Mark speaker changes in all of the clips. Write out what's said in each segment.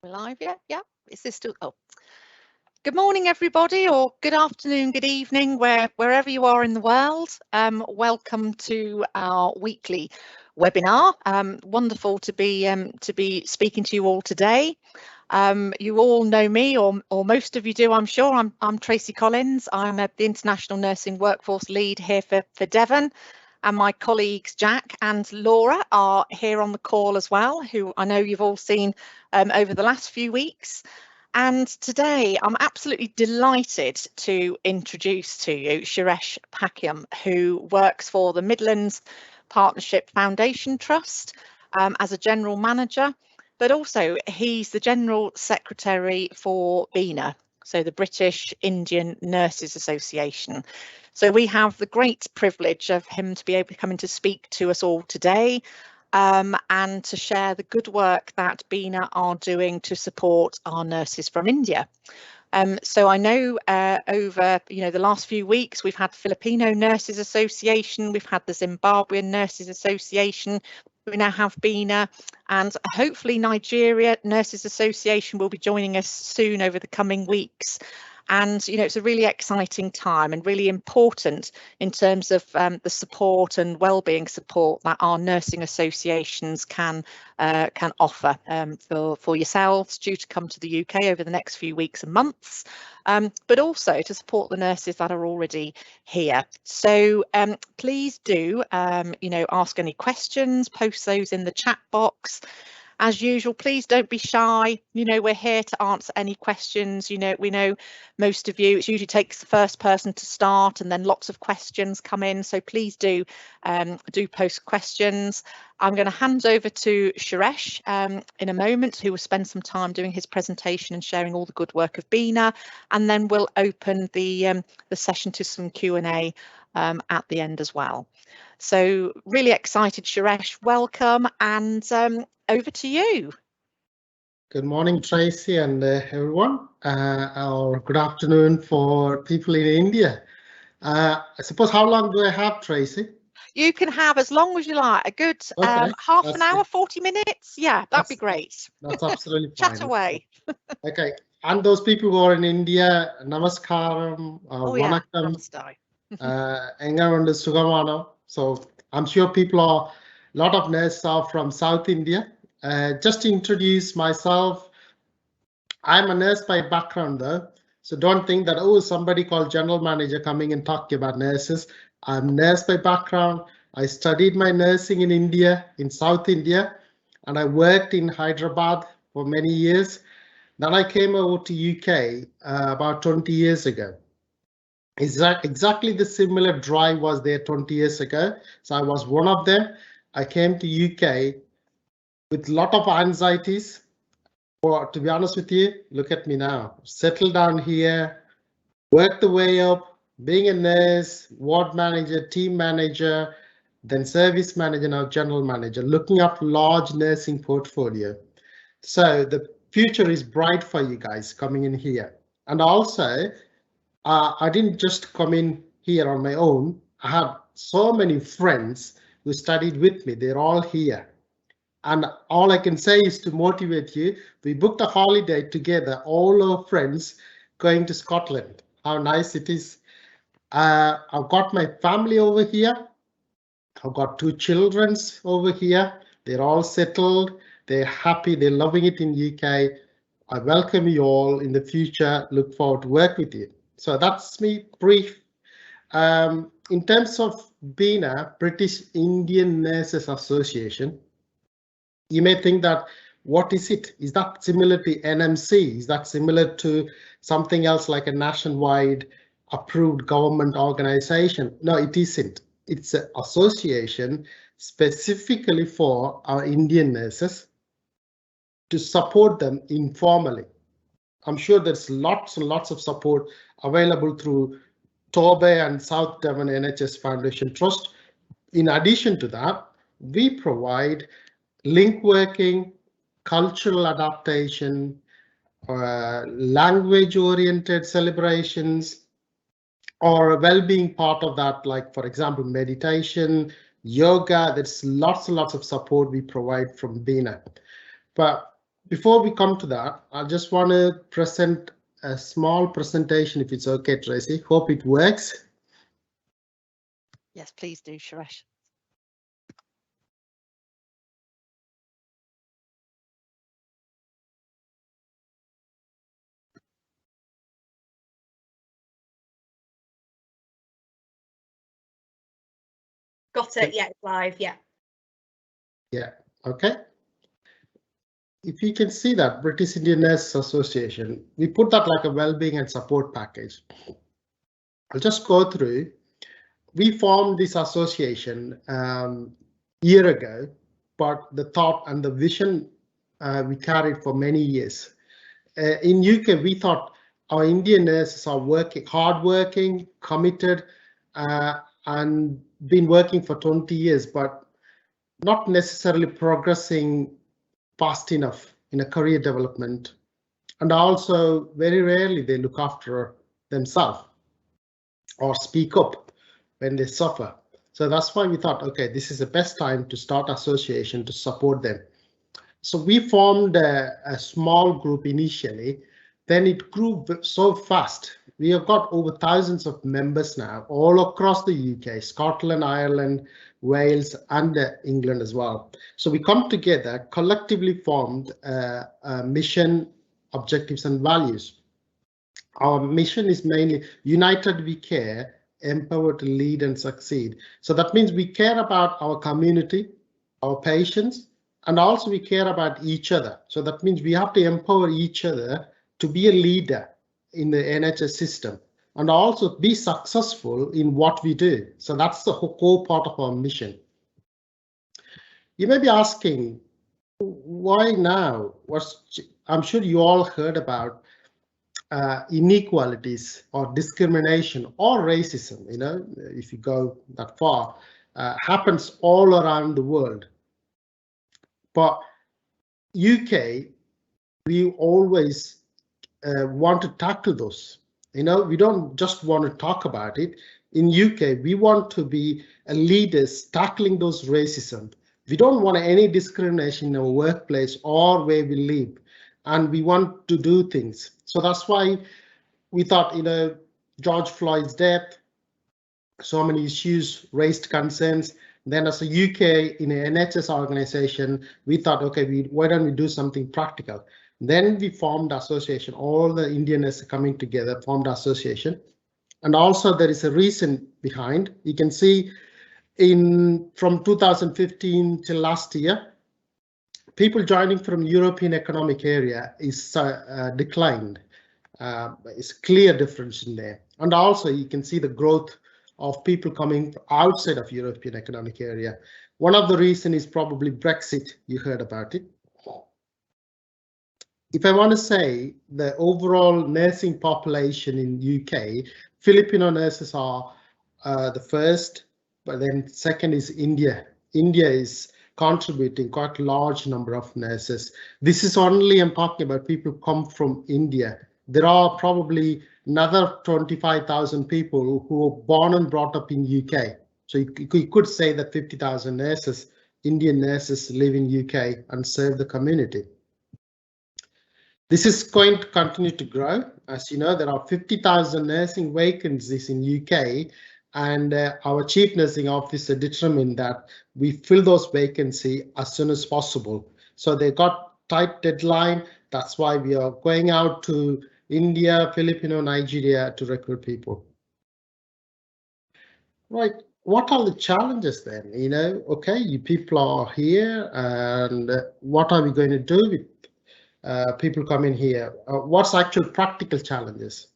Speaker 1: We're live yet? Yeah. Is this still? Oh, good morning, everybody, or good afternoon, good evening, wherever you are in the world. Welcome to our weekly webinar. Wonderful to be speaking to you all today. You all know me, or most of you do, I'm sure. I'm Tracy Collins. I'm the International Nursing Workforce Lead here for Devon. And my colleagues Jack and Laura are here on the call as well, who I know you've all seen over the last few weeks. And today I'm absolutely delighted to introduce to you Suresh Pakyam, who works for the Midlands Partnership Foundation Trust as a general manager, but also he's the General Secretary for BINA, so the British Indian Nurses Association. So we have the great privilege of him to be able to come in to speak to us all today and to share the good work that BINA are doing to support our nurses from India. So I know over the last few weeks we've had Filipino Nurses Association, we've had the Zimbabwean Nurses Association, we now have BINA, and hopefully Nigeria Nurses Association will be joining us soon over the coming weeks. And it's a really exciting time and really important in terms of the support and wellbeing support that our nursing associations can offer for yourselves due to come to the UK over the next few weeks and months, but also to support the nurses that are already here. So please do ask any questions, post those in the chat box. As usual, please don't be shy. We're here to answer any questions. We know most of you, it usually takes the first person to start and then lots of questions come in. So please do post questions. I'm going to hand over to Suresh in a moment, who will spend some time doing his presentation and sharing all the good work of BINA, and then we'll open the session to some Q&A at the end as well. So really excited, Suresh, welcome, and over to you.
Speaker 2: Good morning, Tracy, and everyone, or good afternoon for people in India. I suppose, how long do I have, Tracy?
Speaker 1: You can have as long as you like, a good half an hour, 40 minutes. Yeah, that'd be great.
Speaker 2: That's absolutely fine.
Speaker 1: Chat away.
Speaker 2: Okay, and those people who are in India, namaskaram, vanakkam, engavandu sugamano. So I'm sure a lot of nurses are from South India. Just to introduce myself, I'm a nurse by background though, so don't think that, oh, somebody called general manager coming and talking about nurses. I'm a nurse by background. I studied my nursing in India, in South India, and I worked in Hyderabad for many years. Then I came over to UK about 20 years ago. Exactly the similar drive was there 20 years ago. So I was one of them. I came to UK with a lot of anxieties. Or to be honest with you, look at me now. Settle down here, work the way up, being a nurse, ward manager, team manager, then service manager, now general manager, looking after large nursing portfolio. So the future is bright for you guys coming in here. And also, I didn't just come in here on my own. I have so many friends who studied with me. They're all here. And all I can say is to motivate you. We booked a holiday together, all our friends going to Scotland. How nice it is. I've got my family over here. I've got 2 children over here. They're all settled. They're happy. They're loving it in UK. I welcome you all in the future. Look forward to work with you. So that's me brief. In terms of BINA, British Indian Nurses Association, you may think that, what is it? Is that similar to NMC? Is that similar to something else like a nationwide approved government organization? No, it isn't. It's an association specifically for our Indian nurses to support them informally. I'm sure there's lots and lots of support available through Torbay and South Devon NHS Foundation Trust. In addition to that, we provide link working, cultural adaptation, language-oriented celebrations, or a well-being part of that, like, for example, meditation, yoga. There's lots and lots of support we provide from BINA. But before we come to that, I just want to present a small presentation, if it's okay, Tracy. Hope it works.
Speaker 1: Yes, please do, Suresh.
Speaker 3: Got it. Yeah, it's live. Yeah.
Speaker 2: Yeah. Okay. If you can see that British Indian Nurses Association, we put that like a well-being and support package. I'll just go through. We formed this association year ago, but the thought and the vision we carried for many years. In UK, we thought our Indian nurses are hardworking, committed, and been working for 20 years, but not necessarily progressing fast enough in a career development. And also very rarely they look after themselves or speak up when they suffer. So that's why we thought, okay, this is the best time to start association to support them. So we formed a small group initially, then it grew so fast. We have got over thousands of members now all across the UK, Scotland, Ireland, Wales, and England as well. So we come together, collectively formed mission, objectives, and values. Our mission is mainly united we care, empowered to lead and succeed. So that means we care about our community, our patients, and also we care about each other. So that means we have to empower each other to be a leader in the NHS system and also be successful in what we do. So that's the core part of our mission. You may be asking, why now? I'm sure you all heard about inequalities or discrimination or racism, you know, if you go that far, happens all around the world. But UK, we always want to tackle those. You know, we don't just want to talk about it. In UK, we want to be leaders tackling those racism. We don't want any discrimination in our workplace or where we live, and we want to do things. So that's why we thought, you know, George Floyd's death, so many issues raised concerns. Then as a UK in an NHS organization, we thought, okay, why don't we do something practical? Then we formed association, all the Indians coming together, formed association. And also there is a reason behind. You can see from 2015 till last year, people joining from European Economic Area is declined. It's clear difference in there. And also you can see the growth of people coming outside of European Economic Area. One of the reasons is probably Brexit. You heard about it. If I want to say the overall nursing population in UK, Filipino nurses are the first, but then second is India. India is contributing quite a large number of nurses. This is only, I'm talking about people who come from India. There are probably another 25,000 people who were born and brought up in UK. So you could say that 50,000 nurses, Indian nurses, live in UK and serve the community. This is going to continue to grow. As you know, there are 50,000 nursing vacancies in UK, and our chief nursing officer determined that we fill those vacancies as soon as possible. So they got tight deadline. That's why we are going out to India, Filipino, Nigeria to recruit people. Right. What are the challenges then? You know, okay, you people are here, and what are we going to do with people coming here? What's actual practical challenges?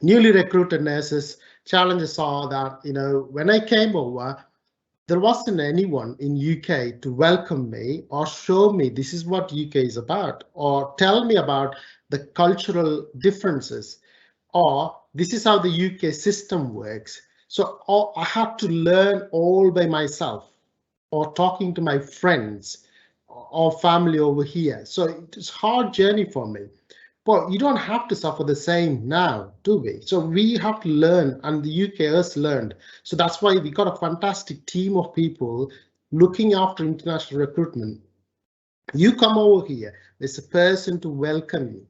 Speaker 2: Newly recruited nurses, challenges are that, you know, when I came over, there wasn't anyone in UK to welcome me or show me this is what UK is about, or tell me about the cultural differences, or this is how the UK system works. So I had to learn all by myself, or talking to my friends or family over here. So it's a hard journey for me. But you don't have to suffer the same now, do we? So we have to learn, and the UK has learned. So that's why we got a fantastic team of people looking after international recruitment. You come over here, there's a person to welcome you.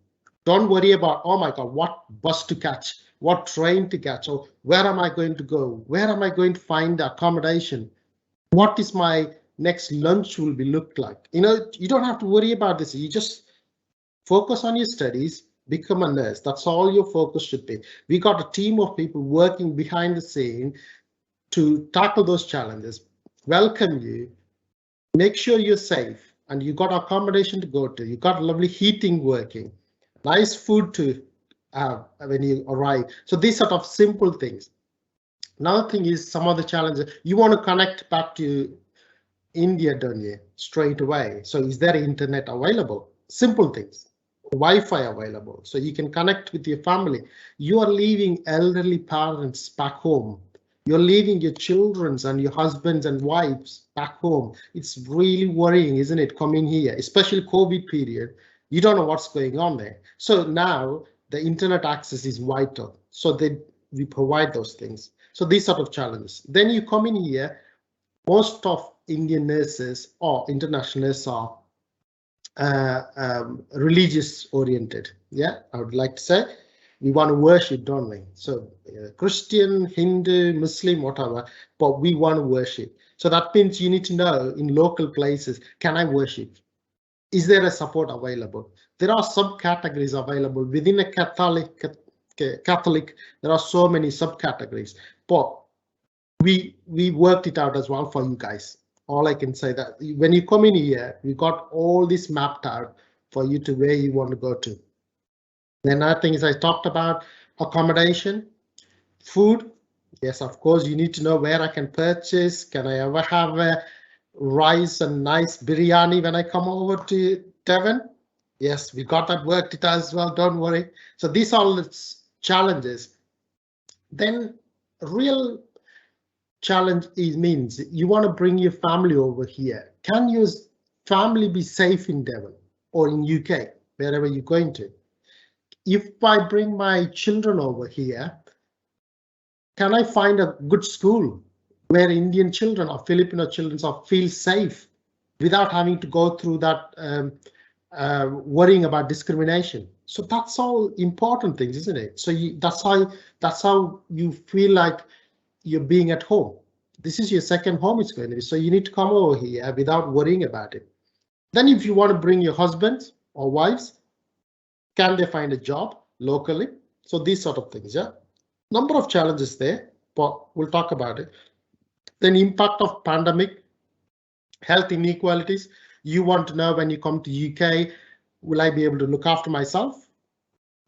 Speaker 2: Don't worry about, oh my God, what bus to catch, what train to catch, or where am I going to go? Where am I going to find accommodation? What is my next lunch will be look like? You know, you don't have to worry about this. You just focus on your studies, become a nurse. That's all your focus should be. We got a team of people working behind the scene to tackle those challenges, welcome you, make sure you're safe, and you got accommodation to go to. You got lovely heating working, nice food to have when you arrive. So these sort of simple things. Another thing is some of the challenges. You want to connect back to India, don't you? Straight away. So is there internet available? Simple things. Wi-Fi available, so you can connect with your family. You are leaving elderly parents back home. You're leaving your children's and your husbands and wives back home. It's really worrying, isn't it, coming here, especially COVID period. You don't know what's going on there. So now the internet access is vital. So we provide those things. So these sort of challenges. Then you come in here, most of Indian nurses or international nurses are religious oriented. Yeah, I would like to say we want to worship, don't we? So Christian, Hindu, Muslim, whatever, but we want to worship. So that means you need to know in local places, can I worship? Is there a support available? There are subcategories available within a Catholic. There are so many subcategories, but we worked it out as well for you guys. All I can say that when you come in here, we got all this mapped out for you to where you want to go to. Then other things I talked about, accommodation, food. Yes, of course, you need to know where I can purchase. Can I ever have a rice and nice biryani when I come over to Devon? Yes, we got that worked it as well. Don't worry. So these are all challenges. Then real challenge means you want to bring your family over here. Can your family be safe in Devon or in UK, wherever you're going to? If I bring my children over here, can I find a good school where Indian children or Filipino children feel safe without having to go through that worrying about discrimination? So that's all important things, isn't it? So that's how you feel like you're being at home. This is your second home, it's going to be. So you need to come over here without worrying about it. Then if you want to bring your husbands or wives, can they find a job locally? So these sort of things, yeah. Number of challenges there, but we'll talk about it. Then impact of pandemic, health inequalities. You want to know when you come to UK, will I be able to look after myself?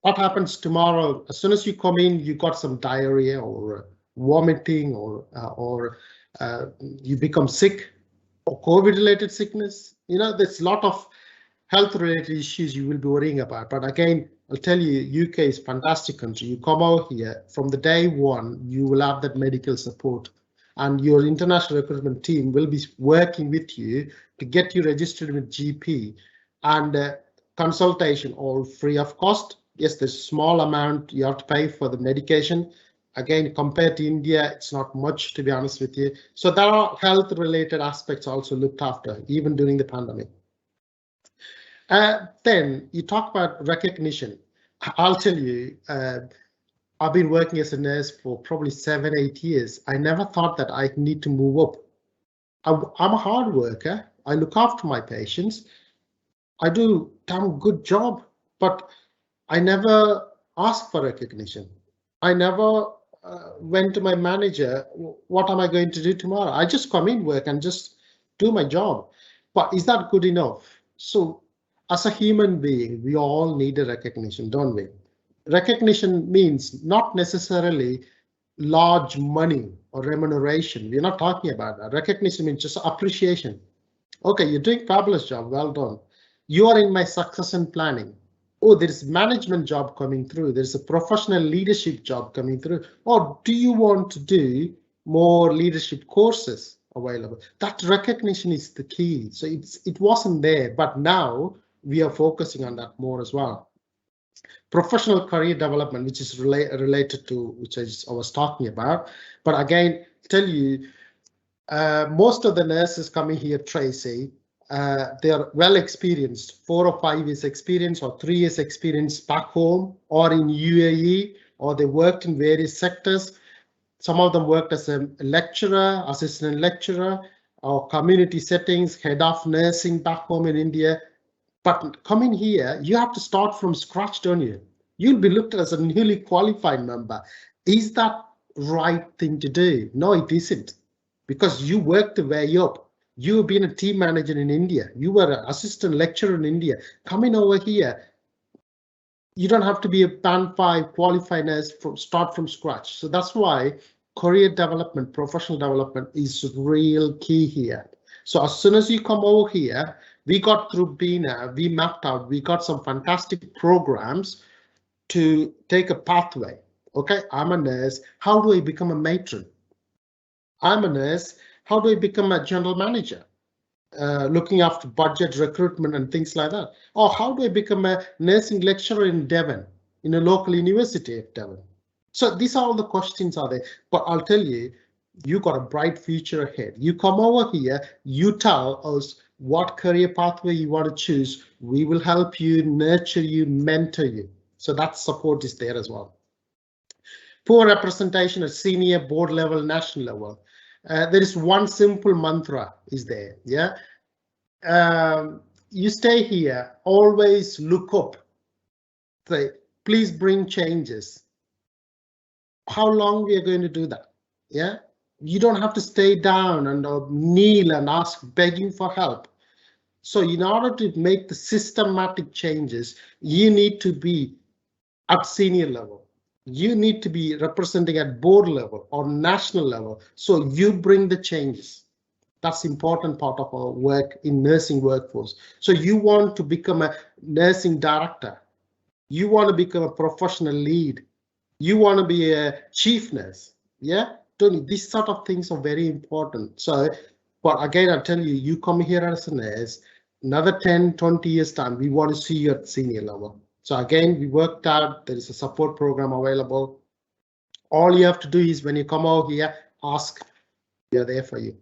Speaker 2: What happens tomorrow? As soon as you come in, you got some diarrhea or vomiting or you become sick or COVID related sickness. You know, there's a lot of health related issues you will be worrying about. But again, I'll tell you, UK is a fantastic country. You come out here from the day one, you will have that medical support and your international recruitment team will be working with you to get you registered with GP and consultation all free of cost. Yes, there's a small amount you have to pay for the medication. Again, compared to India, it's not much, to be honest with you. So there are health related aspects also looked after, even during the pandemic. Then you talk about recognition. I'll tell you, I've been working as a nurse for probably 7-8 years. I never thought that I need to move up. I'm a hard worker. I look after my patients. I do a damn good job, but I never asked for recognition. I never went to my manager, what am I going to do tomorrow? I just come in work and just do my job. But is that good enough? So as a human being, we all need a recognition, don't we? Recognition means not necessarily large money or remuneration. We're not talking about that. Recognition means just appreciation. Okay, you're doing a fabulous job. Well done. You are in my succession planning. Oh, there's management job coming through. There's a professional leadership job coming through. Or do you want to do more leadership courses available? That recognition is the key. So it wasn't there, but now we are focusing on that more as well. Professional career development, which is related to which I was talking about. But again, tell you, most of the nurses coming here, Tracy, they are well experienced, 4 or 5 years experience or 3 years experience back home or in UAE, or they worked in various sectors. Some of them worked as a lecturer, assistant lecturer, or community settings, head of nursing back home in India. But coming here, you have to start from scratch, don't you? You'll be looked at as a newly qualified member. Is that right thing to do? No, it isn't, because you worked the way up. You've been a team manager in India. You were an assistant lecturer in India. Coming over here, you don't have to be a band 5 qualified nurse start from scratch. So that's why career development, professional development is real key here. So as soon as you come over here, we got through BINA, we mapped out, we got some fantastic programs to take a pathway. Okay, I'm a nurse. How do I become a matron? I'm a nurse. How do I become a general manager? Looking after budget, recruitment and things like that. Or how do I become a nursing lecturer in Devon, in a local university of Devon? So these are all the questions are there. But I'll tell you, you got a bright future ahead. You come over here, you tell us what career pathway you want to choose. We will help you, nurture you, mentor you. So that support is there as well. Poor representation at senior, board level, national level. There is one simple mantra is there. Yeah. You stay here, always look up. Say, please bring changes. How long we are going to do that? Yeah. You don't have to stay down and kneel and ask, begging for help. So in order to make the systematic changes, you need to be at senior level. You need to be representing at board level or national level. So you bring the changes. That's important part of our work in nursing workforce. So you want to become a nursing director. You want to become a professional lead. You want to be a chief nurse. Yeah, Tony, these sort of things are very important. So, but again, I tell you, you come here as a nurse, another 10, 20 years time, we want to see you at senior level. So again, we worked out, there is a support program available. All you have to do is when you come out here, ask, we are there for you.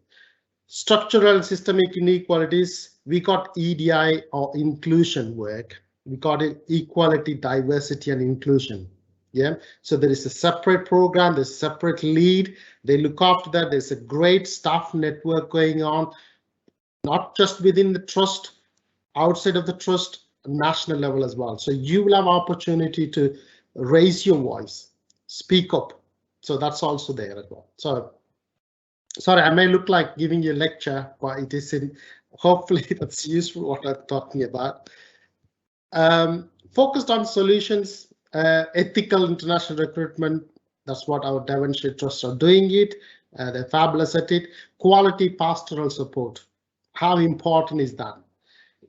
Speaker 2: Structural and systemic inequalities, we got EDI or inclusion work. We got it equality, diversity and inclusion. Yeah, so there is a separate program, there's a separate lead. They look after that. There's a great staff network going on, not just within the trust, outside of the trust, national level as well. So you will have opportunity to raise your voice, speak up. So that's also there as well. So sorry, I may look like giving you a lecture, but it is in, hopefully that's useful what I'm talking about. Focused on solutions, ethical international recruitment. That's what our Devonshire trusts are doing it. They're fabulous at it. Quality pastoral support. How important is that?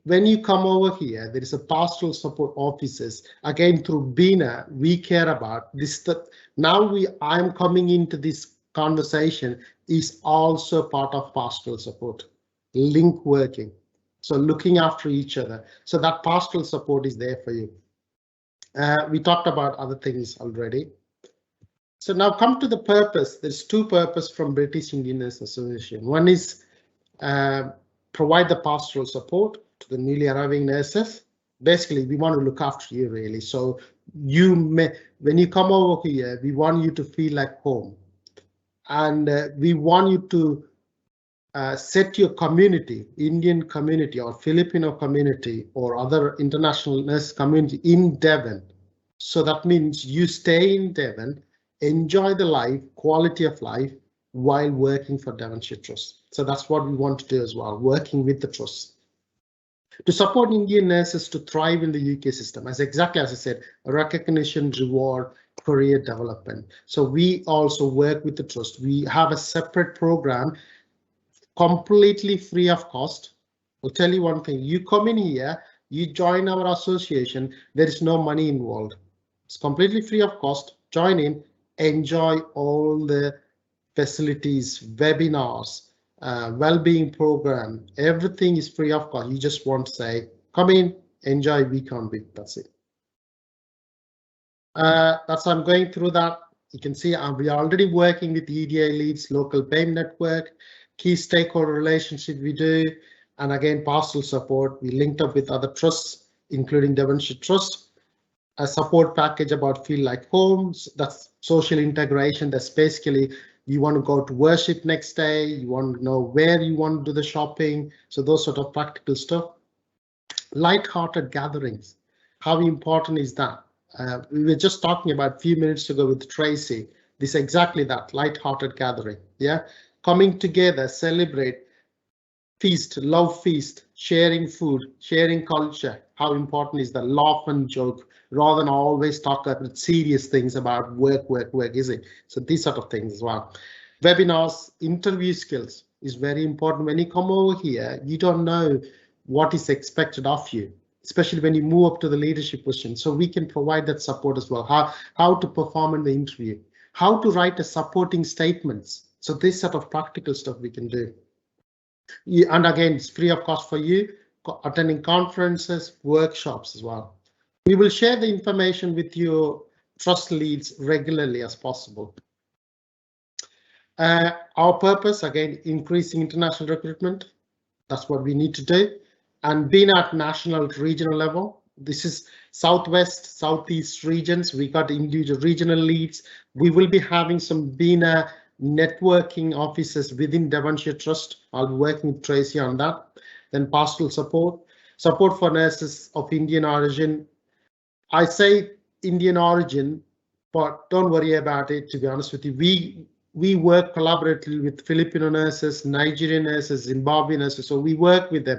Speaker 2: When you come over here, there is a pastoral support offices. Again, through BINA, we care about this. Now I'm coming into this conversation is also part of pastoral support, link working. So looking after each other. So that pastoral support is there for you. We talked about other things already. So now come to the purpose. There's two purposes from British Indian Nurses Association. One is provide the pastoral support to the newly arriving nurses. Basically, we want to look after you really. So you may, when you come over here, we want you to feel like home. And we want you to set your community, Indian community or Filipino community or other international nurse community in Devon. So that means you stay in Devon, enjoy the life, quality of life while working for Devonshire Trust. So that's what we want to do as well, working with the trust. To support Indian nurses to thrive in the UK system, as exactly as I said, recognition, reward, career development. So we also work with the trust. We have a separate program completely free of cost. I'll tell you one thing, you come in here, you join our association, there is no money involved. It's completely free of cost. Join in, enjoy all the facilities, webinars, well-being program, everything is free of cost. You just want to say, come in, enjoy, we can't beat, that's it. That's I'm going through that. You can see we are already working with EDI leads, local BAME network, key stakeholder relationship we do. And again, pastoral support. We linked up with other trusts, including Devonshire Trust. A support package about feel like homes. That's social integration. That's basically you want to go to worship next day. You want to know where you want to do the shopping. So those sort of practical stuff. Light-hearted gatherings. How important is that? We were just talking about a few minutes ago with Tracy. This exactly that light-hearted gathering. Yeah, coming together, celebrate, feast, love feast, sharing food, sharing culture. How important is the laugh and joke rather than always talk about serious things about work, is it? So these sort of things as well. Webinars, interview skills is very important. When you come over here, you don't know what is expected of you, especially when you move up to the leadership position. So we can provide that support as well. How to perform in the interview, how to write a supporting statements. So this sort of practical stuff we can do. And again, it's free of cost for you, attending conferences, workshops as well. We will share the information with your trust leads regularly as possible. Our purpose, again, increasing international recruitment. That's what we need to do. And being at national, regional level. This is Southwest, Southeast regions. We got individual regional leads. We will be having some BINA networking offices within Devonshire Trust. I'll be working with Tracy on that. Then pastoral support for nurses of Indian origin. I say Indian origin, but don't worry about it. To be honest with you, we work collaboratively with Filipino nurses, Nigerian nurses, Zimbabwe nurses. So we work with them.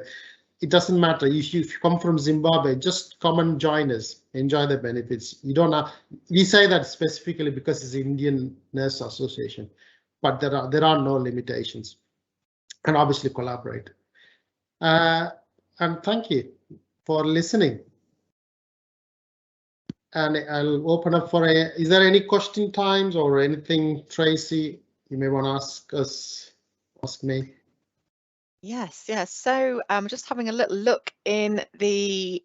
Speaker 2: It doesn't matter if you come from Zimbabwe, just come and join us, enjoy the benefits. You don't have, we say that specifically because it's Indian Nurse Association, but there are no limitations, and obviously collaborate. And thank you for listening. And I'll open up for is there any question times or anything, Tracy, you may want to ask me?
Speaker 1: Yes. So I'm just having a little look in the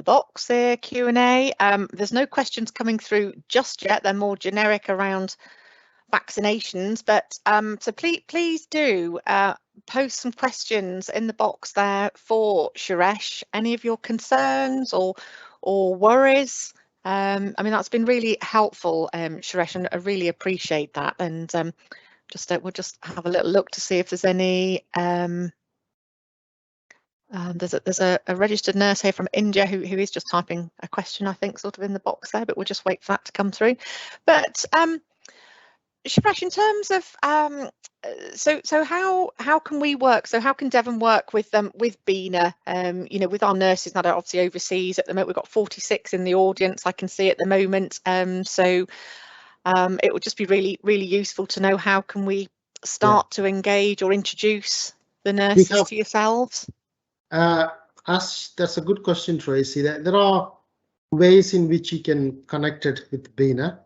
Speaker 1: box there, Q&A. There's no questions coming through just yet. They're more generic around vaccinations, but so please do post some questions in the box there for Suresh. Any of your concerns or worries? I mean, that's been really helpful, Suresh, and I really appreciate that. And we'll just have a little look to see if there's any. There's a registered nurse here from India who is just typing a question, I think, sort of in the box there, but we'll just wait for that to come through. But Suresh, in terms of so how can we work? So how can Devon work with BINA? You know, with our nurses that are obviously overseas at the moment. We've got 46 in the audience, I can see at the moment. So it would just be really useful to know how can we start to engage or introduce the nurses to yourselves.
Speaker 2: That's a good question, Tracy. There are ways in which you can connect it with BINA.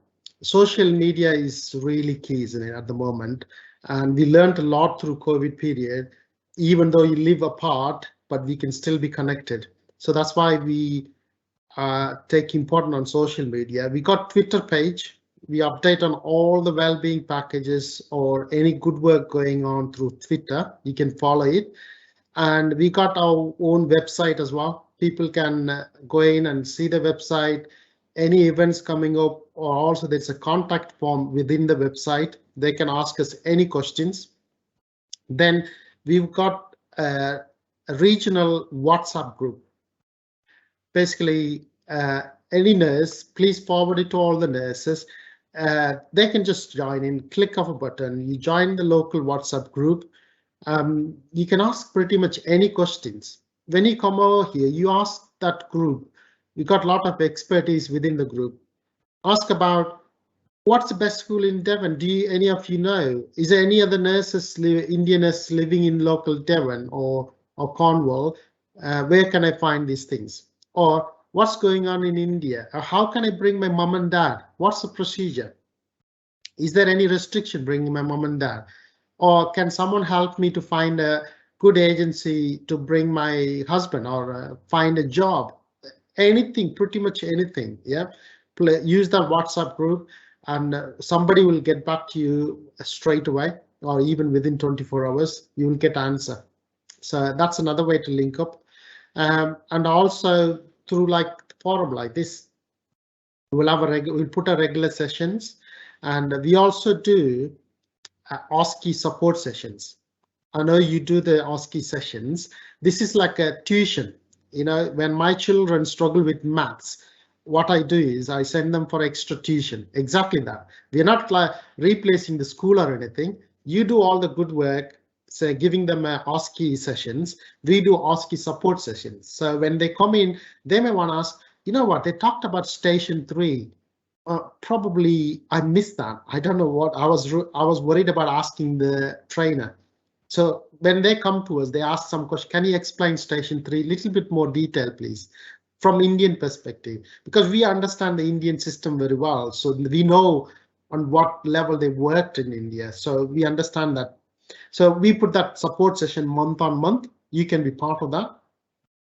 Speaker 2: Social media is really key, isn't it, at the moment? And we learned a lot through COVID period, even though you live apart, but we can still be connected. So that's why we take important on social media. We got Twitter page. We update on all the well-being packages or any good work going on through Twitter. You can follow it. And we got our own website as well. People can go in and see the website, any events coming up, or also there's a contact form within the website. They can ask us any questions. Then we've got a regional WhatsApp group. Basically, any nurse, please forward it to all the nurses. They can just join in, click of a button, you join the local WhatsApp group. You can ask pretty much any questions. When you come over here, you ask that group. We got a lot of expertise within the group. Ask about what's the best school in Devon? Do any of you know? Is there any other nurses, Indian nurses living in local Devon or Cornwall? Where can I find these things? Or what's going on in India? Or how can I bring my mom and dad? What's the procedure? Is there any restriction bringing my mom and dad? Or can someone help me to find a good agency to bring my husband or find a job? Anything, pretty much anything. Yeah, use the WhatsApp group and somebody will get back to you straight away. or even within 24 hours, you will get answer. So that's another way to link up. And also through like forum like this, we'll put a regular sessions, and we also do OSCE support sessions. I know you do the OSCE sessions. This is like a tuition. You know, when my children struggle with maths, what I do is I send them for extra tuition. Exactly that. We're not like replacing the school or anything. You do all the good work, say giving them OSCE sessions. We do OSCE support sessions. So when they come in, they may want to ask, you know what, they talked about station 3. Probably I missed that. I don't know what I was worried about asking the trainer. So when they come to us, they ask some question. Can you explain station 3 a little bit more detail, please, from Indian perspective? Because we understand the Indian system very well. So we know on what level they worked in India. So we understand that. So we put that support session month on month. You can be part of that.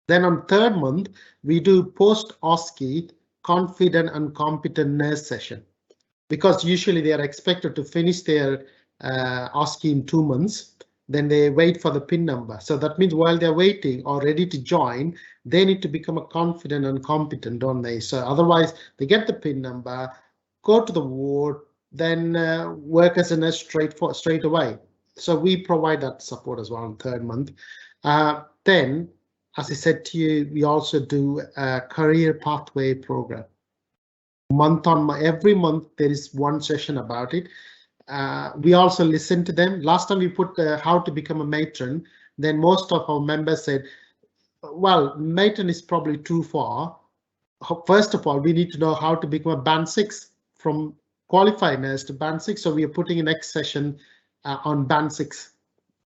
Speaker 2: Then on 3rd month, we do post OSCE confident and competent nurse session, because usually they are expected to finish their OSCE in 2 months. Then they wait for the PIN number. So that means while they're waiting or ready to join, they need to become a confident and competent, don't they? So otherwise they get the PIN number, go to the ward, then work as a nurse straight away. So we provide that support as well in 3rd month. Then, as I said to you, we also do a career pathway program. Every month there is one session about it. We also listen to them. Last time we put how to become a matron, then most of our members said, well, matron is probably too far. First of all, we need to know how to become a band 6, from qualified nurse to band 6. So we are putting a next session on band 6,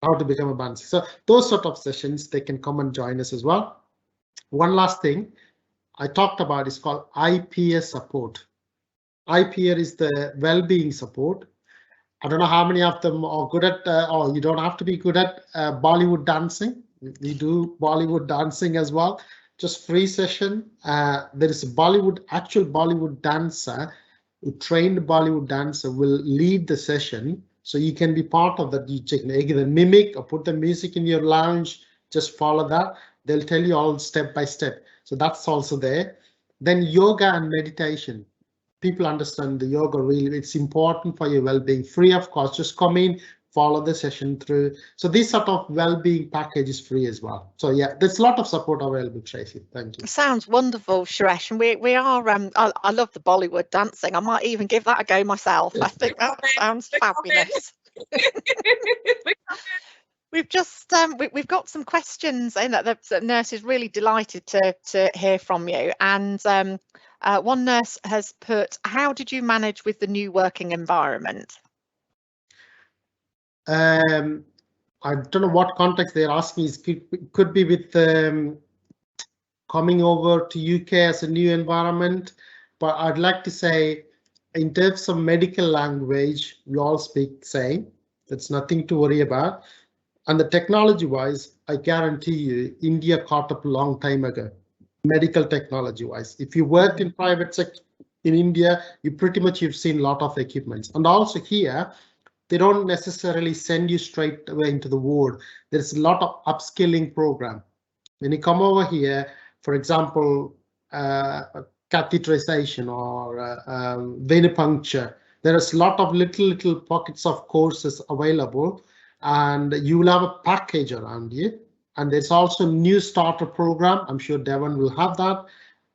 Speaker 2: how to become a band 6. So those sort of sessions, they can come and join us as well. One last thing I talked about is called IPS support. IPS is the well-being support. I don't know how many of them are good at, or you don't have to be good at Bollywood dancing. We do Bollywood dancing as well. Just free session. There is a actual Bollywood dancer, who trained Bollywood dancer will lead the session. So you can be part of that. You can either mimic or put the music in your lounge. Just follow that. They'll tell you all step by step. So that's also there. Then yoga and meditation. People understand the yoga really, it's important for your well-being, free of cost. Just come in, follow the session through. So this sort of well-being package is free as well. So yeah, there's a lot of support available, Tracy. Thank you.
Speaker 1: Sounds wonderful, Suresh. And we are I love the Bollywood dancing. I might even give that a go myself. I think that sounds fabulous. We've just we've got some questions in that the nurse is really delighted to hear from you. And one nurse has put, how did you manage with the new working environment?
Speaker 2: I don't know what context they're asking. Could be with coming over to UK as a new environment, but I'd like to say in terms of medical language, we all speak same. That's nothing to worry about. And the technology wise, I guarantee you, India caught up a long time ago, medical technology wise. If you worked in private sector in India, you've seen a lot of equipments. And also here, they don't necessarily send you straight away into the ward. There's a lot of upskilling program. When you come over here, for example, catheterization or venipuncture, there is a lot of little pockets of courses available, and you will have a package around you. And there's also new starter program. I'm sure Devon will have that.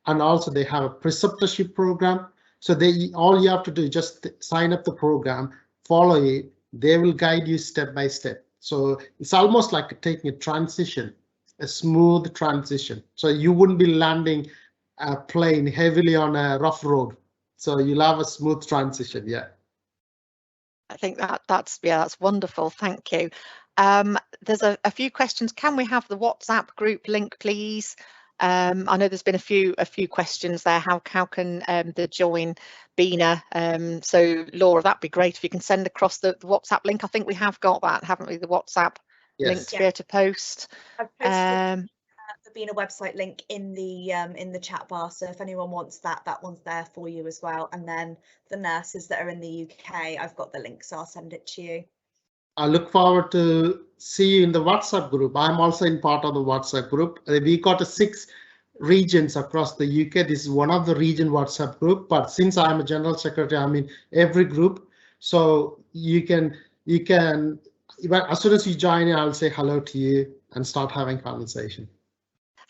Speaker 2: And also they have a preceptorship program. So all you have to do is just sign up the program, follow it. They will guide you step by step. So it's almost like taking a transition, a smooth transition. So you wouldn't be landing a plane heavily on a rough road. So you'll have a smooth transition. Yeah.
Speaker 1: I think that's wonderful. Thank you. There's a few questions. Can we have the WhatsApp group link, please? I know there's been a few questions there. How can the join BINA? So Laura, that'd be great if you can send across the WhatsApp link. I think we have got that, haven't we? The WhatsApp link to be able to post.
Speaker 3: I've posted the BINA website link in the chat bar. So if anyone wants that one's there for you as well. And then the nurses that are in the UK, I've got the link, so I'll send it to you.
Speaker 2: I look forward to see you in the WhatsApp group. I'm also in part of the WhatsApp group. We got 6 regions across the UK. This is one of the region WhatsApp group, but since I'm a general secretary, I'm in every group. So you can, as soon as you join in, I'll say hello to you and start having conversation.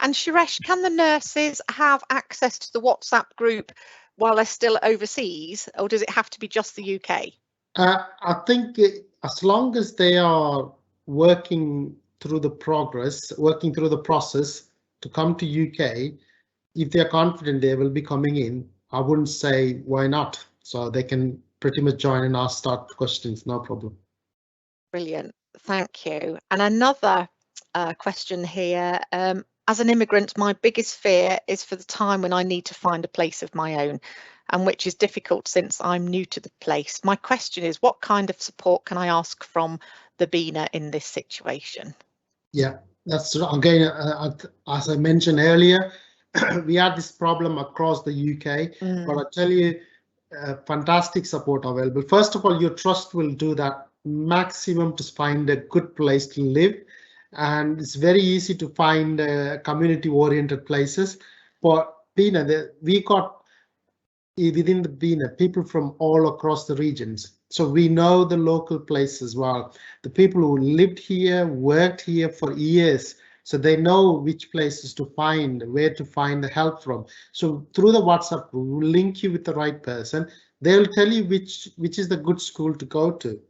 Speaker 1: And Suresh, can the nurses have access to the WhatsApp group while they're still overseas, or does it have to be just the UK?
Speaker 2: I think as long as they are working through the process to come to UK, if they're confident they will be coming in, I wouldn't say why not. So they can pretty much join and ask start questions, no problem.
Speaker 1: Brilliant, thank you. And another question here. As an immigrant, my biggest fear is for the time when I need to find a place of my own, and which is difficult since I'm new to the place. My question is, what kind of support can I ask from the BINA in this situation?
Speaker 2: Yeah, that's again, as I mentioned earlier, we had this problem across the UK, but I tell you, fantastic support available. First of all, your trust will do that maximum to find a good place to live. And it's very easy to find community-oriented places. But BINA, we got within the BINA people from all across the regions. So we know the local place as well. The people who lived here, worked here for years, so they know which places to find, where to find the help from. So through the WhatsApp, we'll link you with the right person. They'll tell you which is the good school to go to.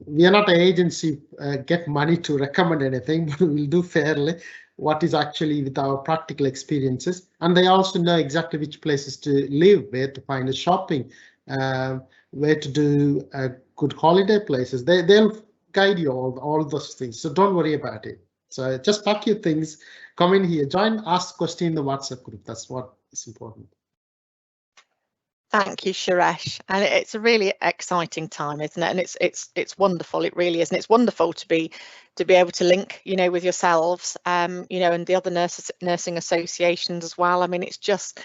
Speaker 2: We are not an agency, get money to recommend anything, but we'll do fairly what is actually with our practical experiences. And they also know exactly which places to live, where to find a shopping, where to do good holiday places. They'll guide you all those things. So don't worry about it. So just pack your things, come in here, join, ask question in the WhatsApp group. That's what is important.
Speaker 1: Thank you, Suresh. And it's a really exciting time, isn't it? And it's wonderful. It really is, and it's wonderful to be able to link, with yourselves, and the other nursing associations as well. I mean, it's just,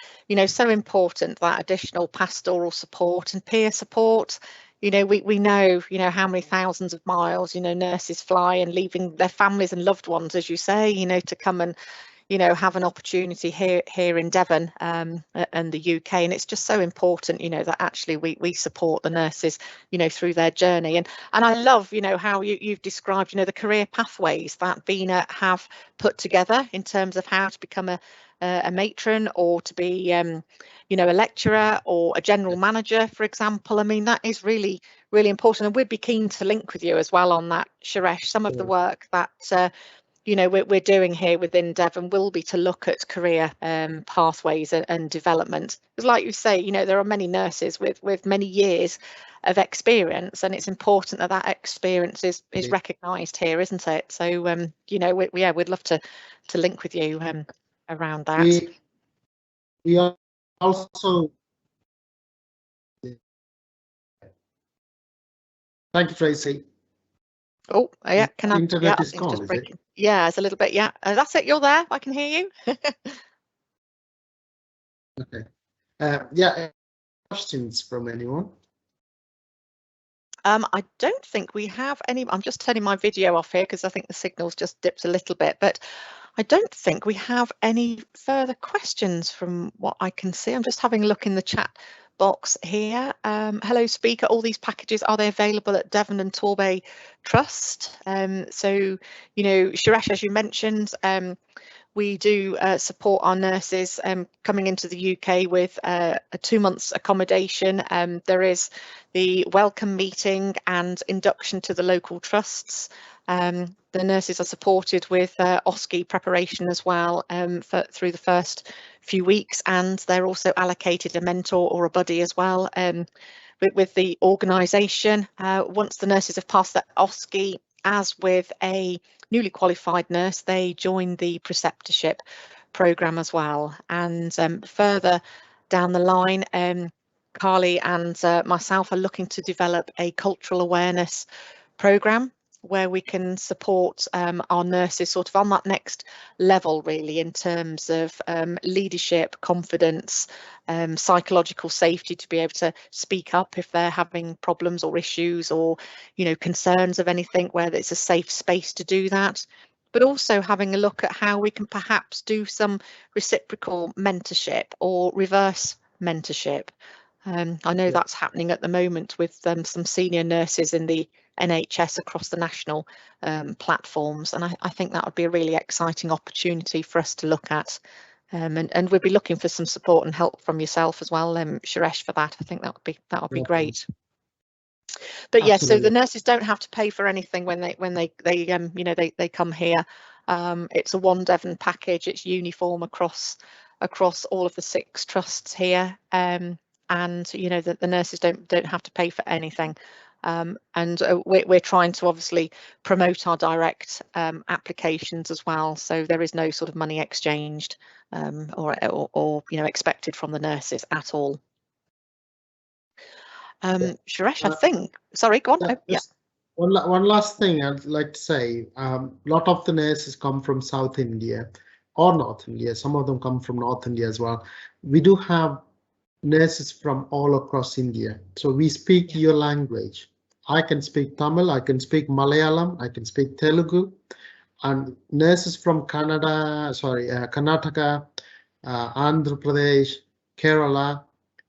Speaker 1: so important, that additional pastoral support and peer support. We know, how many thousands of miles, nurses fly, and leaving their families and loved ones, as you say, to come and have an opportunity here in Devon and the UK. And it's just so important, that actually we support the nurses, through their journey. And I love, how you've described, the career pathways that BINA have put together in terms of how to become a matron, or to be, a lecturer, or a general manager, for example. I mean, that is really, really important. And we'd be keen to link with you as well on that, Suresh. Some of the work that we're doing here within Devon will be to look at career pathways and development. Because like you say, there are many nurses with many years of experience, and it's important that experience is recognised here, isn't it? So we'd love to link with you around that.
Speaker 2: We are also, thank you, Tracy.
Speaker 1: Oh, yeah, can I?
Speaker 2: Internet is gone,
Speaker 1: just breaking. Yeah, it's a little bit. Yeah, that's it. You're there. I can hear you.
Speaker 2: Okay. Yeah. Questions from anyone?
Speaker 1: I don't think we have any. I'm just turning my video off here because I think the signal's just dipped a little bit, but I don't think we have any further questions from what I can see. I'm just having a look in the chat box here. Hello, speaker. All these packages, are they available at Devon and Torbay Trust? So, Suresh, as you mentioned, we do support our nurses coming into the UK with a 2 months accommodation. There is the welcome meeting and induction to the local trusts. The nurses are supported with OSCE preparation as well through the first few weeks, and they're also allocated a mentor or a buddy as well with the organisation. Once the nurses have passed that OSCE, as with a newly qualified nurse, they join the preceptorship programme as well. And further down the line, Carly and myself are looking to develop a cultural awareness programme where we can support our nurses sort of on that next level, really, in terms of leadership, confidence, psychological safety, to be able to speak up if they're having problems or issues or, you know, concerns of anything, where it's a safe space to do that. But also having a look at how we can perhaps do some reciprocal mentorship or reverse mentorship. I know that's happening at the moment with some senior nurses in the NHS across the national platforms, and I think that would be a really exciting opportunity for us to look at, and we'd be looking for some support and help from yourself as well, Suresh, for that. I think that would be great. But yes, so the nurses don't have to pay for anything when they you know, they come here. It's a One Devon package. It's uniform across all of the 6 trusts here, and you know that the nurses don't have to pay for anything. And we're trying to obviously promote our direct applications as well, so there is no sort of money exchanged or you know, expected from the nurses at all. Suresh, I think, sorry, go on. Yeah.
Speaker 2: One last thing I'd like to say, a lot of the nurses come from South India or North India. Some of them come from North India as well. We do have nurses from all across India. So we speak your language. I can speak Tamil, I can speak Malayalam, I can speak Telugu, and nurses from Karnataka, Andhra Pradesh, Kerala,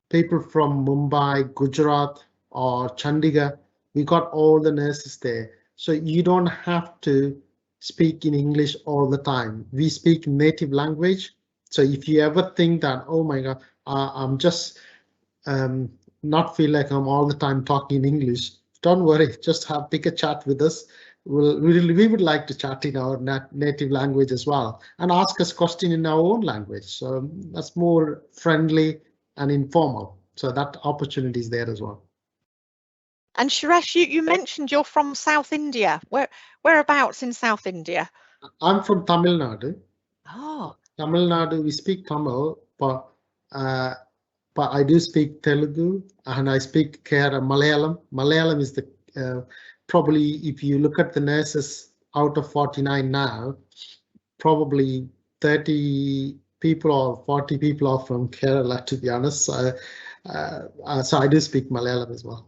Speaker 2: people from Mumbai, Gujarat, or Chandigarh, we got all the nurses there. So you don't have to speak in English all the time. We speak native language. So if you ever think that, oh my God, I'm just not feel like I'm all the time talking in English, don't worry, just pick a chat with us. We would like to chat in our native language as well, and ask us question in our own language. So that's more friendly and informal. So that opportunity is there as well.
Speaker 1: And Suresh, you mentioned you're from South India. Whereabouts in South India?
Speaker 2: I'm from Tamil Nadu.
Speaker 1: Oh.
Speaker 2: Tamil Nadu, we speak Tamil, but I do speak Telugu and I speak Malayalam. Malayalam is the probably, if you look at the nurses out of 49 now, probably 30 people or 40 people are from Kerala, to be honest. So I do speak Malayalam as well.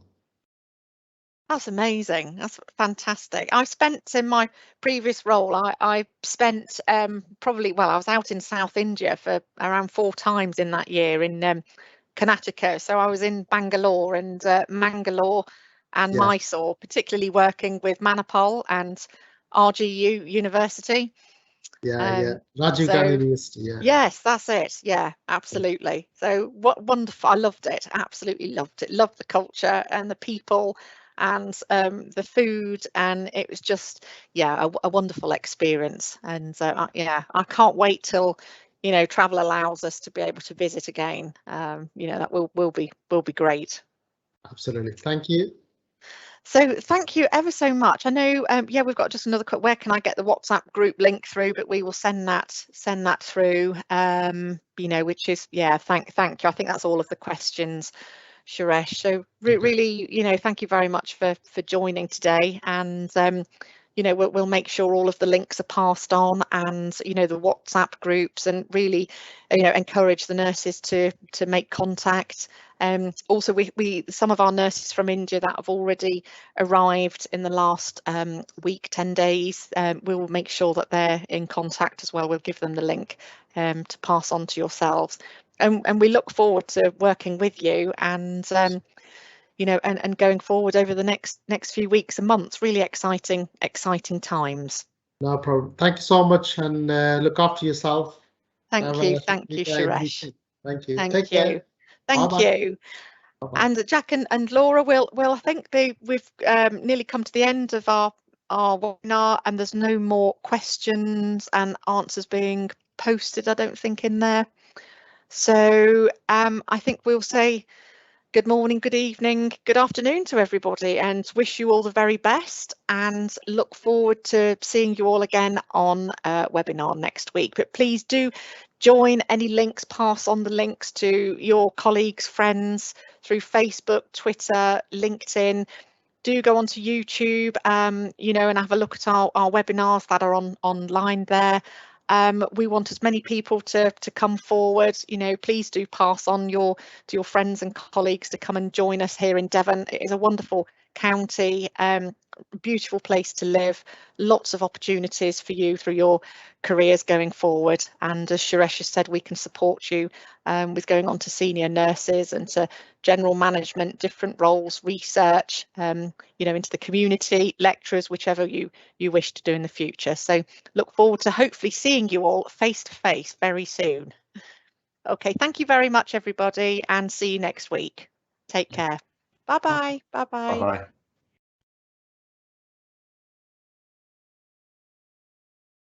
Speaker 1: That's amazing. That's fantastic. I spent in my previous role, I spent probably, well, I was out in South India for around 4 times in that year in Karnataka. So I was in Bangalore and Mangalore and Mysore, particularly working with Manipal and RGU University.
Speaker 2: Rajiv Gandhi University.
Speaker 1: Yes, that's it. Yeah, absolutely. So what wonderful. I loved it. Absolutely loved it. Loved the culture and the people and the food, and it was just, yeah, a wonderful experience. And yeah, I can't wait till, you know, travel allows us to be able to visit again. You know, that will be great.
Speaker 2: Absolutely. Thank you.
Speaker 1: So thank you ever so much. I know, yeah, we've got just another quick, where can I get the WhatsApp group link through? But we will send that through, you know, which is, yeah, thank you. I think that's all of the questions, Suresh. So really, you know, thank you very much for joining today. And, you know, we'll make sure all of the links are passed on, and, you know, the WhatsApp groups, and really, you know, encourage the nurses to make contact. Also, we some of our nurses from India that have already arrived in the last week, 10 days, we will make sure that they're in contact as well. We'll give them the link to pass on to yourselves, and we look forward to working with you, and you know, and going forward over the next few weeks and months. Really exciting times.
Speaker 2: No problem. Thank you so much, and look after yourself.
Speaker 1: Thank you, Suresh.
Speaker 2: Thank you.
Speaker 1: Thank you. Thank you. Bye-bye. And Jack and Laura, will I think we've nearly come to the end of our webinar, and there's no more questions and answers being posted, I don't think, in there. So I think we'll say good morning, good evening, good afternoon to everybody, and wish you all the very best, and look forward to seeing you all again on a webinar next week. But please do join any links, pass on the links to your colleagues, friends through Facebook, Twitter, LinkedIn. do go onto YouTube, you know, and have a look at our webinars that are online there. We want as many people to come forward. You know, please do pass on to your friends and colleagues to come and join us here in Devon. It is a wonderful county, beautiful place to live, lots of opportunities for you through your careers going forward. And as Suresh has said, we can support you with going on to senior nurses and to general management, different roles, research, you know, into the community, lecturers, whichever you wish to do in the future. So look forward to hopefully seeing you all face to face very soon. Okay, thank you very much, everybody, and see you next week. Take care. Bye-bye. Bye-bye.
Speaker 4: Bye-bye.